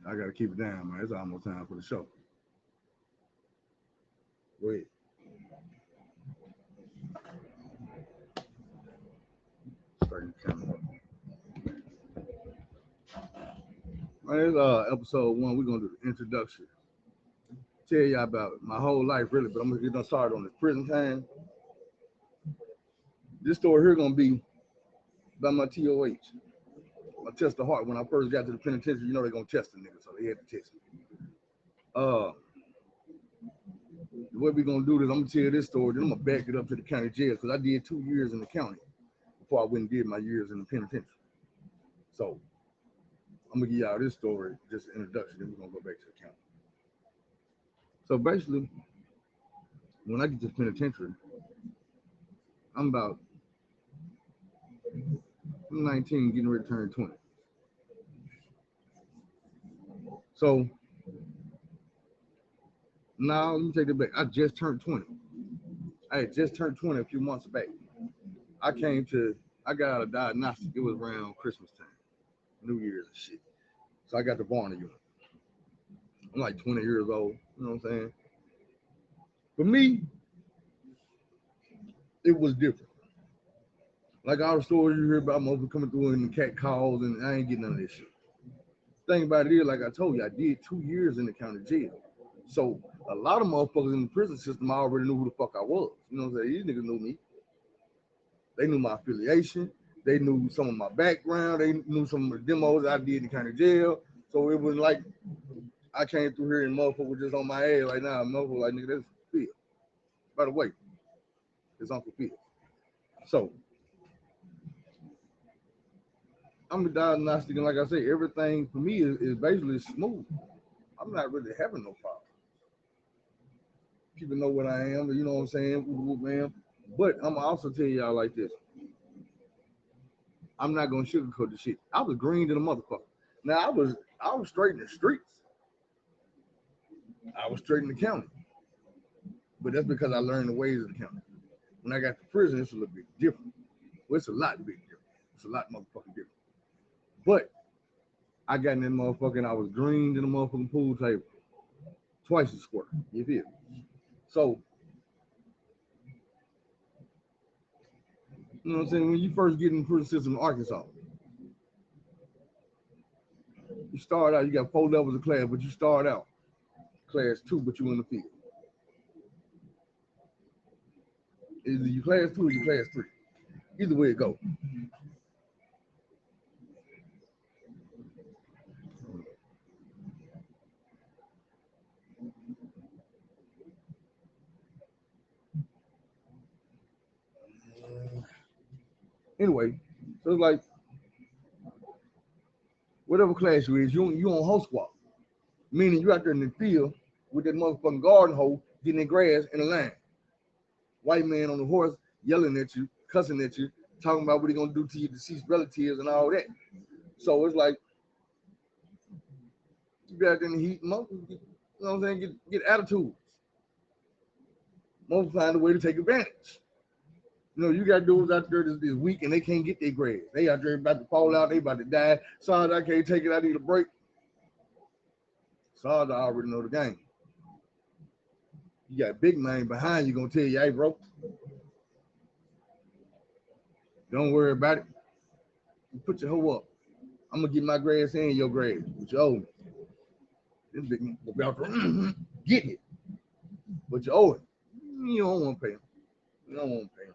I gotta keep it down, man. It's almost time for the show. Wait. Starting the camera up. Man, it's episode 1. We're gonna do the introduction. Tell y'all about my whole life, really, but I'm gonna get done started on this prison time. This story here gonna be about my TOH, my test of heart. When I first got to the penitentiary, you know they're gonna test the nigga, so they had to test me. The way we gonna do this, I'm gonna tell you this story, then I'm gonna back it up to the county jail because I did 2 years in the county before I went and did my years in the penitentiary. So I'm gonna give y'all this story, just an introduction, then we're gonna go back to the county. So basically, when I get to the penitentiary, I'm 19, getting ready to turn 20. So now let me take it back. I just turned 20. I had just turned 20 a few months back. I got out of diagnostic. It was around Christmas time, New Year's and shit. So I got the Varner unit. I'm like 20 years old, you know what I'm saying? For me, it was different. Like all the stories you hear about motherfuckers coming through and the cat calls, and I ain't getting none of this shit. Thing about it is, like I told you, I did 2 years in the county jail. So a lot of motherfuckers in the prison system already knew who the fuck I was. You know what I'm saying? These niggas knew me. They knew my affiliation. They knew some of my background. They knew some of the demos I did in the county jail. So it was like I came through here and motherfucker was just on my ass right now. Motherfucker like, nigga, that's Phil. By the way, it's Uncle Phil. So I'm a diagnostic, and like I say, everything for me is basically smooth. I'm not really having no problem. People know what I am, you know what I'm saying, man. But I'm gonna also tell y'all like this. I'm not gonna sugarcoat the shit. I was green to the motherfucker. Now I was straight in the streets. I was straight in the county. But that's because I learned the ways of the county. When I got to prison, it's a little bit different. Well, it's a lot big different. It's a lot motherfucking different. But I got in that motherfucker and I was green to the motherfucking pool table. Twice as square. You feel? So, you know what I'm saying? When you first get in the prison system in Arkansas, you start out, you got 4 levels of class, but you start out class 2, but you in the field. Either you class 2 or you class 3. Either way it go. Anyway, so it's like whatever class you is, you on host squad. Meaning you out there in the field with that motherfucking garden hoe getting in grass in a line. White man on the horse yelling at you, cussing at you, talking about what he gonna do to your deceased relatives and all that. So it's like you be out there in the heat, motherfuckers, you know what I'm saying, get attitudes. Motherfuckers find a way to take advantage. You know, you got dudes out there this week and they can't get their grades. They out there about to fall out, they about to die. Sorry, I can't take it, I need a break. Sorry, I already know the game. You got big man behind you gonna tell you, hey bro, don't worry about it. You put your hoe up. I'm gonna get my grades and your grades, but you owe me. This big man about to get it, but you owe it. You don't want to pay him. You don't want to pay him.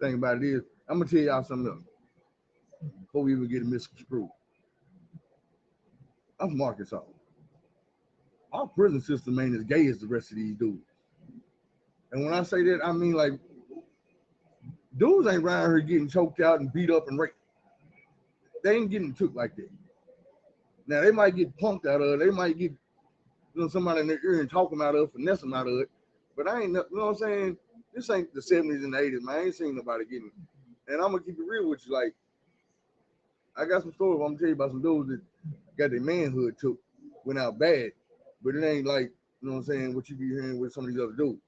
Thing about it is, I'm gonna tell y'all something else before we even get it misconstrued. I'm from Arkansas. Our prison system ain't as gay as the rest of these dudes. And when I say that, I mean like dudes ain't around here getting choked out and beat up and raped. They ain't getting took like that. Now they might get punked out of it. They might get somebody in their ear and talk them out of it, finesse them out of it. But I ain't, you know what I'm saying? This ain't the 70s and the 80s, man. I ain't seen nobody getting. And I'm gonna keep it real with you. Like, I got some stories. I'm gonna tell you about some dudes that got their manhood took, went out bad, but it ain't like, you know what I'm saying, what you be hearing with some of these other dudes.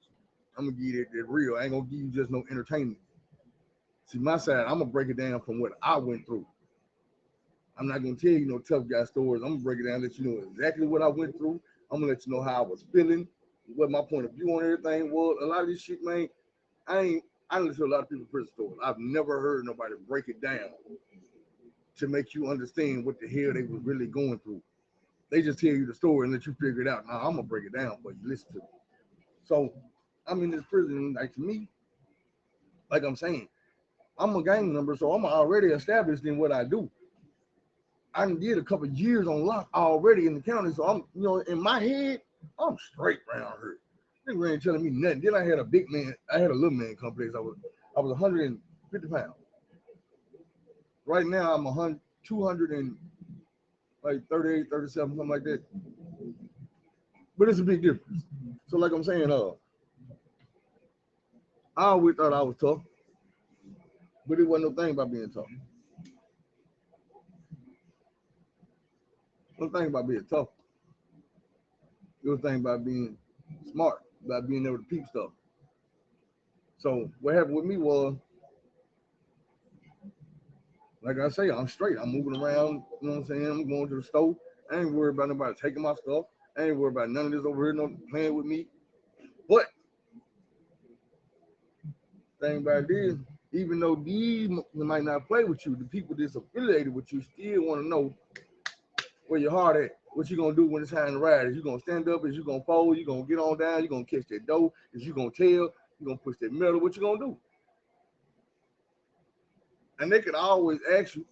I'm gonna give you that real. I ain't gonna give you just no entertainment. See, my side, I'm gonna break it down from what I went through. I'm not gonna tell you no tough guy stories. I'm gonna break it down, let you know exactly what I went through. I'm gonna let you know how I was feeling, what my point of view on everything was. A lot of this shit, man, I listen to a lot of people's prison stories. I've never heard nobody break it down to make you understand what the hell they was really going through. They just tell you the story and let you figure it out. Now I'm gonna break it down for you. Listen to me. So I'm in this prison, like to me, like I'm saying, I'm a gang member, so I'm already established in what I do. I did a couple years on lock already in the county, so I'm, in my head, I'm straight round here. Nigga ain't telling me nothing. Then I had a big man, I had a little man complex. I was 150 pounds. Right now I'm 200 and like 38, 37, something like that. But it's a big difference. So like I'm saying, I always thought I was tough, but it wasn't no thing about being tough. No thing about being tough. It was a thing about being smart, about being able to peep stuff. So what happened with me was, like I say, I'm straight. I'm moving around, you know what I'm saying? I'm going to the store. I ain't worried about nobody taking my stuff. I ain't worried about none of this over here, no playing with me. But thing about this, even though these might not play with you, the people that's affiliated with you still want to know where your heart at. What you gonna do when it's time to ride? Is you gonna stand up? Is you gonna fold? You gonna get on down? You gonna catch that dough? Is you gonna tell? You gonna push that metal? What you gonna do? And they could always ask you.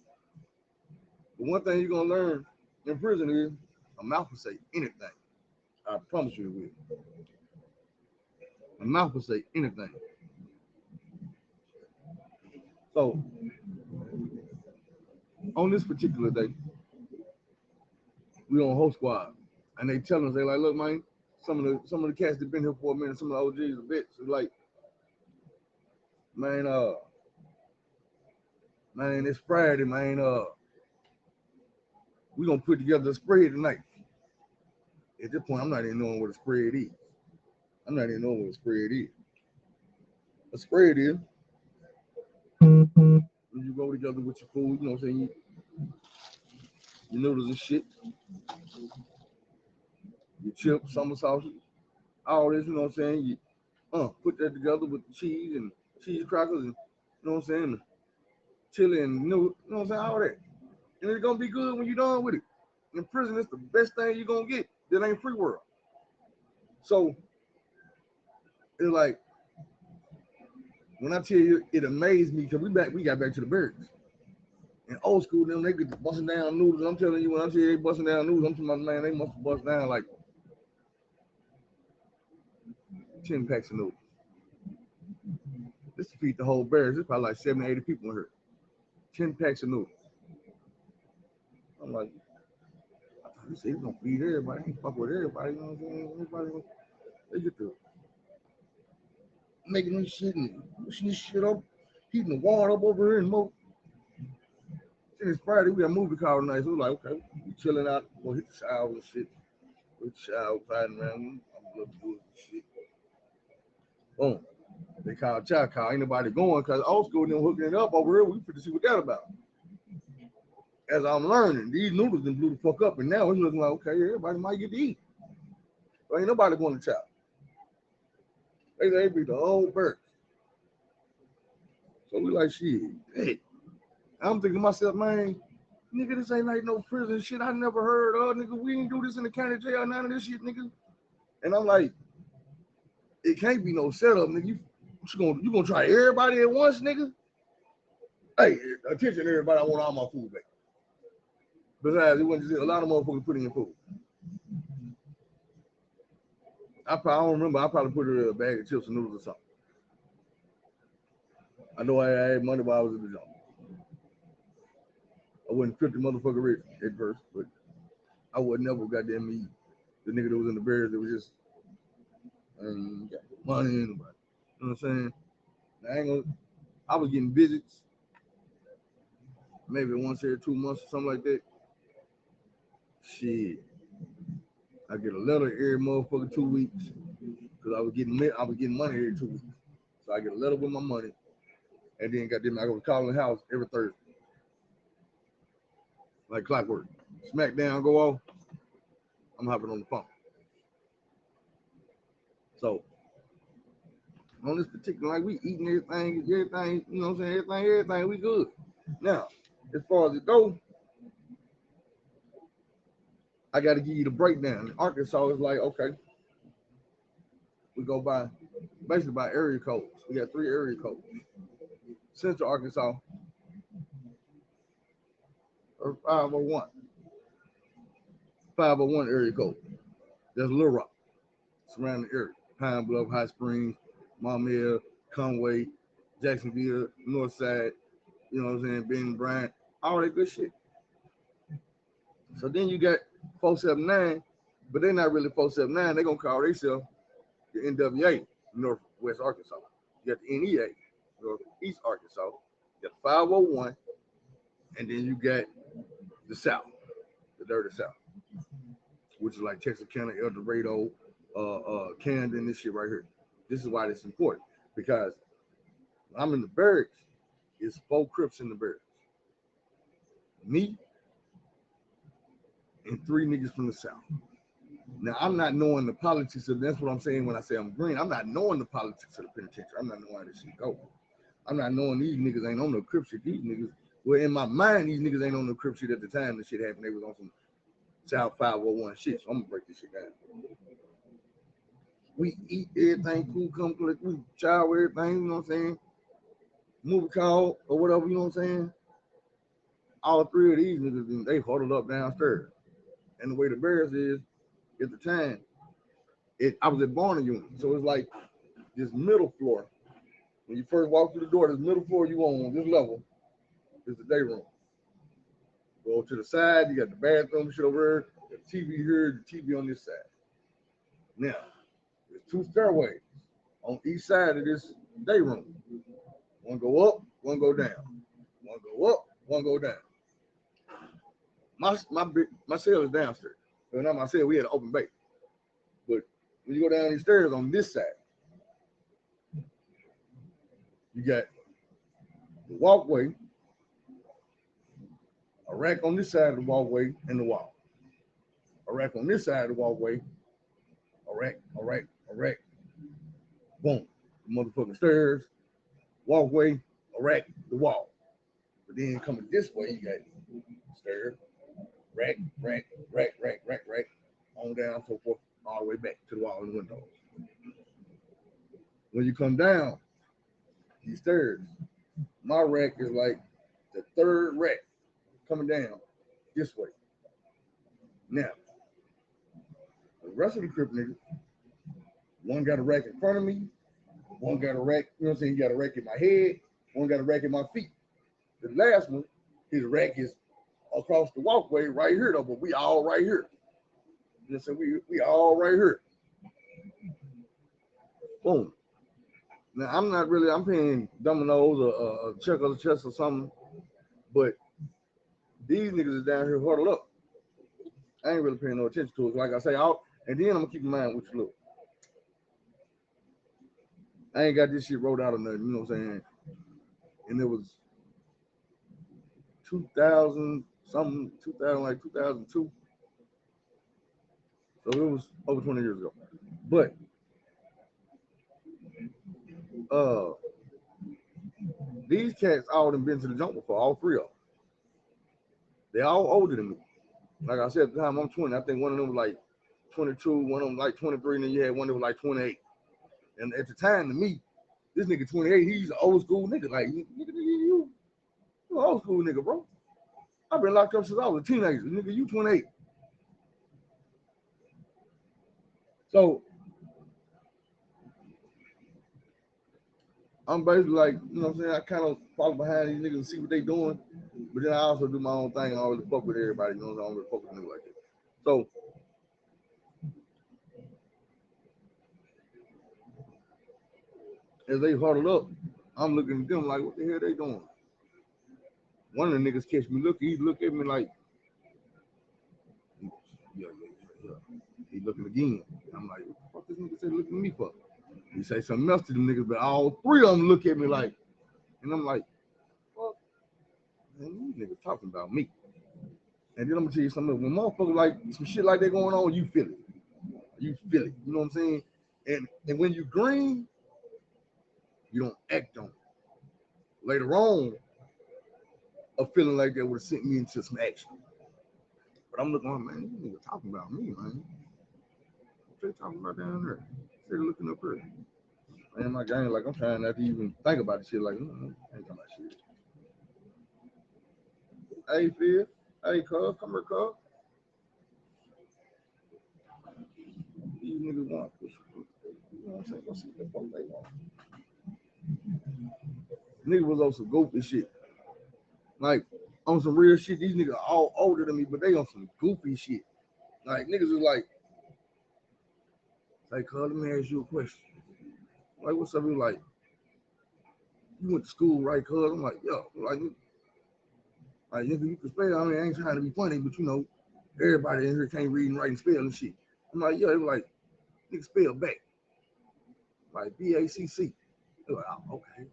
But one thing you're gonna learn in prison is a mouth will say anything. I promise you it will. A mouth will say anything. So on this particular day, we on host squad, and they tell us, they like, look, man, some of the cats that been here for a minute, some of the OGs, the vets, are like, man, it's Friday, man. We gonna put together a spread tonight. At this point, I'm not even knowing what a spread is. I'm not even knowing what a spread is. A spread is when you go together with your food, you know what I'm saying? Your noodles and shit, your chips, summer sausage, all this, you know what I'm saying? You put that together with the cheese and cheese crackers and, you know what I'm saying? Chili and noodles, you know what I'm saying? All that. And it's gonna be good when you're done with it. In prison, it's the best thing you're gonna get. That ain't free world. So it's like, when I tell you, it amazed me because we got back to the barracks. In old school, them they get busting down noodles. I'm telling you, when I tell you they busting down noodles, I'm talking about, man, they must have bust down like 10 packs of noodles. This to feed the whole barracks. There's probably like 70, 80 people in here. 10 packs of noodles. I'm like, I thought you said you're gonna feed everybody. I ain't fuck with everybody, you know what I'm saying? Everybody, they get to making this shit and pushing this shit up, heating the water up over here and more. And it's Friday, we got a movie call tonight. So we're like, okay, we chilling out, go hit the shower and shit. Hit the shower, fighting around. I'm looking good and shit. Boom. They call child call. Ain't nobody going because old school them hooking it up over here. We finna see what that about. As I'm learning, these noodles done blew the fuck up, and now it's looking like, okay, everybody might get to eat. But ain't nobody going to chop. They be the whole bird. So we like, shit, hey. I'm thinking to myself, man, nigga, this ain't like no prison shit I never heard of, nigga. We ain't do this in the county jail, none of this shit, nigga. And I'm like, it can't be no setup, nigga. You gonna try everybody at once, nigga? Hey, attention everybody, I want all my food back. Besides, it wasn't just a lot of motherfuckers putting in food. I don't remember, I probably put it in a bag of chips and noodles or something. I know I had money while I was in the job. I wasn't 50 motherfucker rich at first, but I would never goddamn eat the nigga that was in the bears that was just got money in nobody. You know what I'm saying? I was getting visits maybe once every 2 months or something like that. Shit. I get a letter every motherfucking 2 weeks. Cause I was getting money every 2 weeks. So I get a letter with my money. And then goddamn I was calling the house every Thursday. like clockwork. Smackdown go off, I'm hopping on the phone. So on this particular, like we eating everything, you know what I'm saying, everything, we good. Now, as far as it goes, I got to give you the breakdown. In Arkansas is like, okay, we go by, basically by area codes. We got 3 area codes. Central Arkansas, or 501. 501 area code. That's Little Rock, surrounding area. Pine Bluff, Hot Springs, Maumelle, Conway, Jacksonville, Northside, you know what I'm saying, Ben Bryant, all that good shit. So then you got 479, but they're not really 479. They're going to call themselves the NWA, Northwest Arkansas. You got the NEA, Northeast Arkansas. You got 501, and then you got the South, the dirty South, which is like Texarkana, El Dorado, Camden, this shit right here. This is why it's important, because when I'm in the barracks, it's 4 Crips in the barracks. Me and 3 niggas from the South. Now, I'm not knowing the politics of, that's what I'm saying when I say I'm green. I'm not knowing the politics of the penitentiary. I'm not knowing how this shit go. I'm not knowing these niggas ain't on no Crip shit. These niggas, well, in my mind, these niggas ain't on no Crip shit at the time the shit happened. They was on some South 501 shit. So I'm gonna break this shit down. We eat everything, cool, come collect, we shower everything, you know what I'm saying? Movie call or whatever, you know what I'm saying? All 3 of these niggas, they huddled up downstairs. And the way the Bears is, at the time, I was at Barnum Unit. So it's like this middle floor. When you first walk through the door, this middle floor you on this level is the day room. Go to the side, you got the bathroom shit over there, the TV here, the TV on this side. Now, there's 2 stairways on each side of this day room. One go up, one go down. One go up, one go down. My cell is downstairs. So not my cell, we had an open bay. But when you go down these stairs on this side, you got the walkway, a rack on this side of the walkway, and the wall. A rack on this side of the walkway, a rack. Boom. The motherfucking stairs, walkway, a rack, the wall. But then coming this way, you got stairs, rack, on down, so forth, all the way back to the wall and the windows. When you come down these stairs, my rack is like the 3rd rack coming down this way. Now, the rest of the Crip niggas, one got a rack in front of me, one got a rack, you know what I'm saying, he got a rack in my head, one got a rack in my feet. The last one, his rack is across the walkway right here though, but we all right here. You know what I'm saying, we all right here. Boom. Now I'm paying dominoes or check on the chest or something, but these niggas is down here huddled up. I ain't really paying no attention to it. Like I say, and then I'm gonna keep in mind what you look. I ain't got this shit wrote out or nothing, you know what I'm saying? And it was 2000 something, 2002. So it was over 20 years ago. But these cats all done been to the jump before, all 3 of them. They all older than me. Like I said, at the time I'm 20. I think one of them was like 22, one of them like 23, and then you had one that was like 28. And at the time, to me, this nigga 28, he's an old school nigga. Like, you an old school nigga, bro. I've been locked up since I was a teenager. Nigga, you 28. So I'm basically like, you know what I'm saying, I kind of follow behind these niggas and see what they doing, but then I also do my own thing and I don't really fuck with everybody, you know what I'm saying, I don't really fuck with niggas like that. So as they huddled up, I'm looking at them like, what the hell they doing? One of the niggas catch me looking, he look at me like, yeah. He looking again. I'm like, what the fuck this nigga say looking at me for? He say something else to them niggas, but all 3 of them look at me like, and I'm like, fuck, man, these niggas talking about me. And then I'm gonna tell you something. When motherfuckers like some shit like that going on, you feel it. You feel it. You know what I'm saying? And when you green, you don't act on it. Later on, a feeling like that would have sent me into some action. But I'm looking, man, you nigga talking about me, man. What they talking about down there? They're looking up here. Man, my gang, like, I'm trying not to even think about the shit. Like, I ain't talking about shit. Hey, Phil. Hey, cuz, come here, cuz. These niggas want push. You know what I'm saying? Go see what the fuck they want. Niggas was on some goofy shit. Like, on some real shit. These niggas all older than me, but they on some goofy shit. Like, niggas is like, hey, cuz, let me ask you a question. Like, what's up? You like, you went to school, right, cuz? I'm like, yo, like, nigga, you can spell. I mean, I ain't trying to be funny, but you know, everybody in here can't read and write and spell and shit. I'm like, yo, they were like, nigga, spell back. Like, BACC. They're like, oh, okay.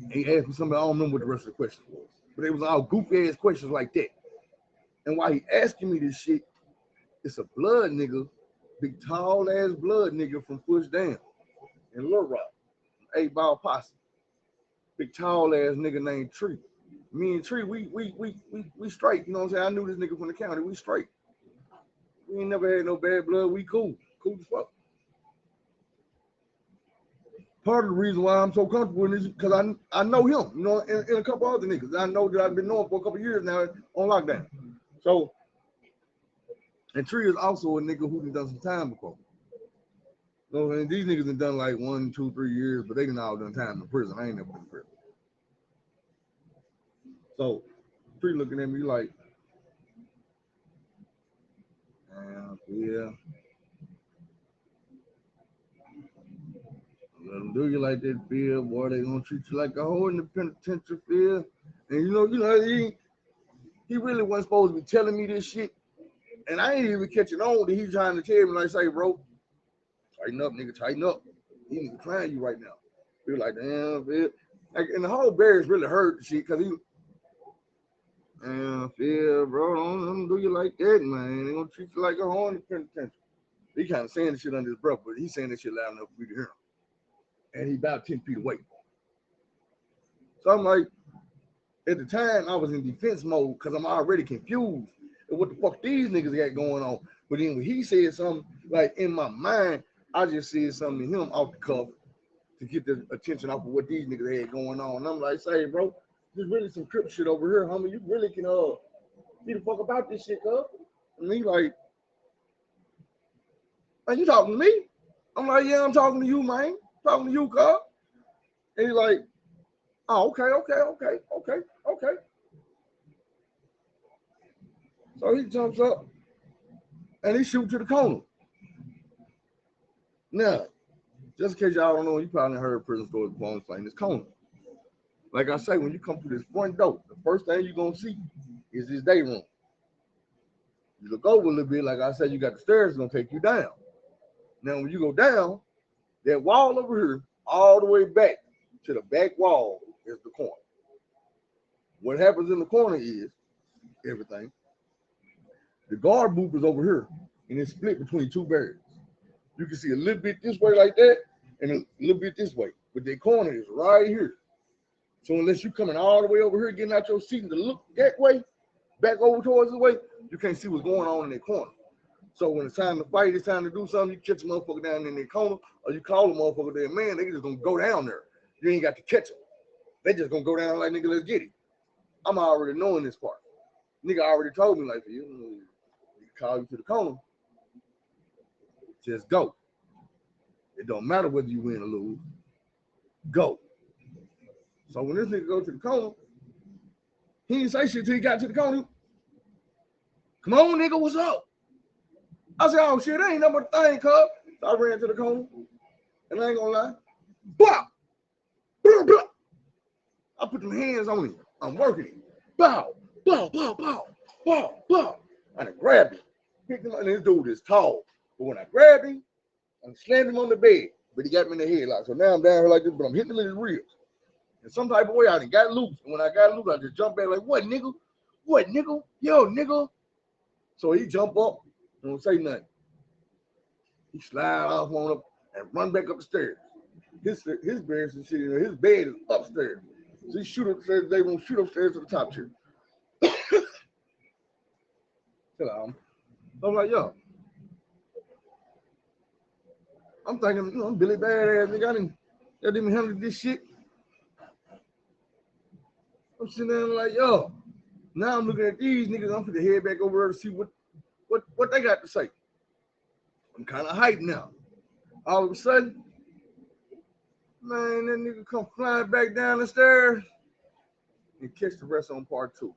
He asked me something, I don't remember what the rest of the question was. But it was all goofy ass questions like that. And while he asking me this shit, it's a blood nigga, big tall ass blood nigga from Push Down in Little Rock, 8-Ball Posse. Big tall ass nigga named Tree. Me and Tree, we straight, you know what I'm saying? I knew this nigga from the county, we straight. We ain't never had no bad blood, we cool as fuck. Part of the reason why I'm so comfortable in this is because I know him, you know, and a couple other niggas. I know that I've been knowing for a couple years now on lockdown. So, and Tree is also a nigga who done some time before. So, and these niggas have done like 1, 2, 3 years, but they done all done time in prison. I ain't never been in prison. So, Tree looking at me like, yeah. Let them do you like that, Phil. Boy, they gonna treat you like a whole in the penitentiary, Phil. And you know, he really wasn't supposed to be telling me this shit. And I ain't even catching on that he's trying to tell me, like, say, bro, tighten up, nigga, tighten up. He nigga trying you right now. Feel like, damn, Phil. Like, and the whole Bears really heard the shit, because he, damn, Phil, bro, don't do you like that, man. They gonna treat you like a whole in the penitentiary. He kind of saying the shit under his breath, but he's saying that shit loud enough for me to hear him. And he about 10 feet away. So I'm like, at the time, I was in defense mode because I'm already confused at what the fuck these niggas got going on. But then when he said something, like in my mind, I just said something to him off the cuff to get the attention off of what these niggas had going on. And I'm like, say, bro, there's really some crip shit over here, homie. You really can be the fuck about this shit, cuz. And he like, man, you talking to me? I'm like, yeah, I'm talking to you, man. Talking to you, cuz. And he's like, oh, okay. So he jumps up and he shoots to the corner. Now, just in case y'all don't know, you probably heard prison stories before. I'm saying this corner. Like I say, when you come through this front door, the first thing you're gonna see is this day room. You look over a little bit, like I said, you got the stairs gonna take you down. Now, when you go down, that wall over here, all the way back to the back wall is the corner. What happens in the corner is everything. The guard booth is over here, and it's split between two barriers. You can see a little bit this way like that, and a little bit this way. But the corner is right here. So unless you're coming all the way over here, getting out your seat and to look that way, back over towards the way, you can't see what's going on in that corner. So when it's time to fight, it's time to do something, you catch a motherfucker down in that corner, or you call a motherfucker there, man, they just gonna go down there. You ain't got to catch them. They just gonna go down like, nigga, let's get it. I'm already knowing this part. Nigga already told me, like, you call you to the corner, just go. It don't matter whether you win or lose. Go. So when this nigga go to the corner, he didn't say shit till he got to the corner. Come on, nigga, what's up? I said, oh shit, that ain't nothing but a thing, cuz. So I ran to the corner, and I ain't gonna lie. Blah! Blah, blah. I put them hands on him. I'm working him. Bow, bow, bow, bow, bow, bow. And I grabbed him. Picked him up, and this dude is tall. But when I grabbed him, I slammed him on the bed. But he got me in the headlock. So now I'm down here like this, but I'm hitting him in his ribs. And some type of way I done got loose. And when I got loose, I just jumped back like, what, nigga? What, nigga? Yo, nigga. So he jump up and don't say nothing. He slide off on up and run back up the stairs. His parents and shit, his bed is upstairs. So he shoot upstairs, they gonna shoot upstairs to the top chair. I'm like, yo. I'm thinking, you know, I'm Billy Badass, nigga. I didn't handle this shit. I'm sitting there like, yo. Now I'm looking at these niggas. I'm gonna head back over there to see what they got to say. I'm kind of hyped now. All of a sudden, man, that nigga come flying back down the stairs and catch the rest on part 2.